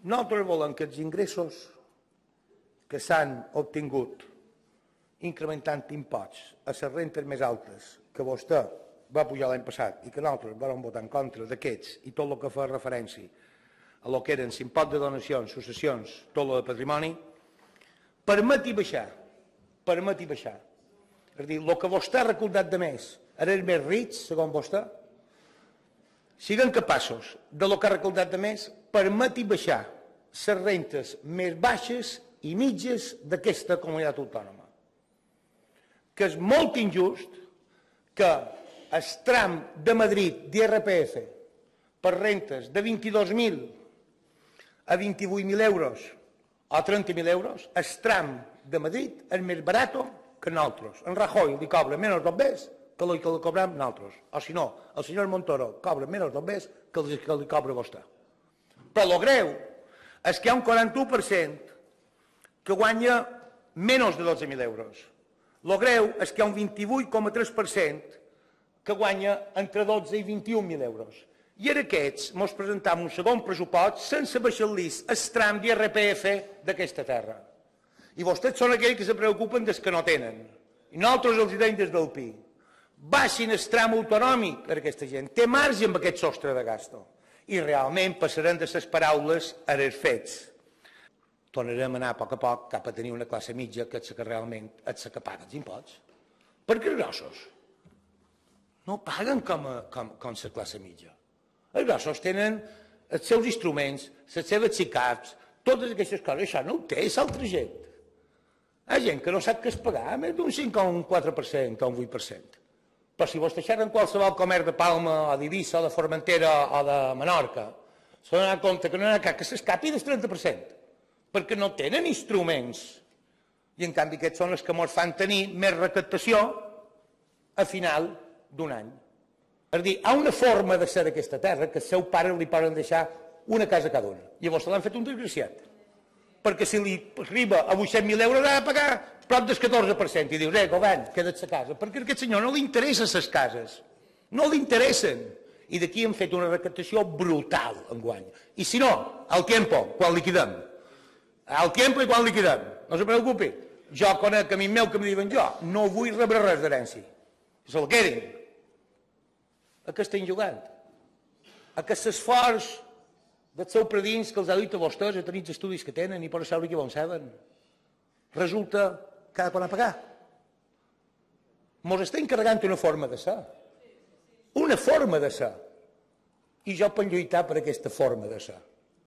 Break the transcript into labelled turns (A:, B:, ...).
A: Nosaltres volem que els ingressos que s'han obtingut incrementant imposts a les rentes més altes que vostè va pujar l'any passat i que nosaltres vam votar en contra d'aquests i tot el que fa referència a lo que eren l'impost de donacions, successions, tot el de patrimoni, permeti baixar. És a dir, el que vostè ha recordat de més, ara els més rics, segons vostè, siguin capaços de lo que ha recordat de més, permeti baixar les rentes més baixes i mitges d'aquesta comunitat autònoma. Que és molt injust que el tram de Madrid d'IRPF per rentes de 22.000 a 28.000 euros o 30.000 euros, el tram de Madrid és més barat que nosaltres. En Rajoy li cobra menys dos vegades que li cobrem nosaltres. O si no, el senyor Montoro cobra menys dos vegades que li cobra vostè. Però el greu és que hi ha un 41% que guanya menys de 12.000 euros. El greu és que hi ha un 28,3% que guanya entre 12 i 21.000 euros. I ara aquests ens presentam un segon pressupost sense baixar-los el tram d'IRPF d'aquesta terra. I vostès són aquells que se preocupen dels que no tenen. I nosaltres els diem des del PI. Baixin el tram autonòmic per a aquesta gent. Té marge amb aquest sostre de gasto. I realment passarem de les paraules a els fets. Tornarem a anar a poc cap a tenir una classe mitja que és la que realment és la que paga els imposts. Perquè els grossos no paguen com la classe mitja. Els grossos tenen els seus instruments, les seves SICAPs, totes aquestes coses. Això no ho té l'altra gent. Hi ha gent que no sap què és pagar, més d'un 5 o un 4% o un 8%. Però si vostè deixaren qualsevol comerç de Palma o d'Eivissa o de Formentera o de Menorca, s'ha donat compte que no hi ha cap que s'escapi del 30%, perquè no tenen instruments. I en canvi aquests són els que ens fan tenir més recaptació a final d'un any. És a dir, hi ha una forma de ser d'aquesta terra que el seu pare li poden deixar una casa cada una. Llavors l'han fet un desgraciat. Perquè si li arriba a 800.000 euros ha de pagar prop del 14%. I dius, govern, queda't a casa. Perquè a aquest senyor no li interessen les cases. No li interessen. I d'aquí hem fet una recaptació brutal enguany. I si no, al tiempo, quan liquidem. Al tiempo i quan liquidem. No se preocupi. Jo conec amics meus que em diuen jo no vull rebre res d'herència. Se la quedin. A què estan jugant? A què s'esforç dels seus predins que els ha dit a vostès a tenir els estudis que tenen i per saber què bon saben. Resulta que ha de pagar. Ens està encarregant una forma de ser. Una forma de ser. I jo puc lluitar per aquesta forma de ser.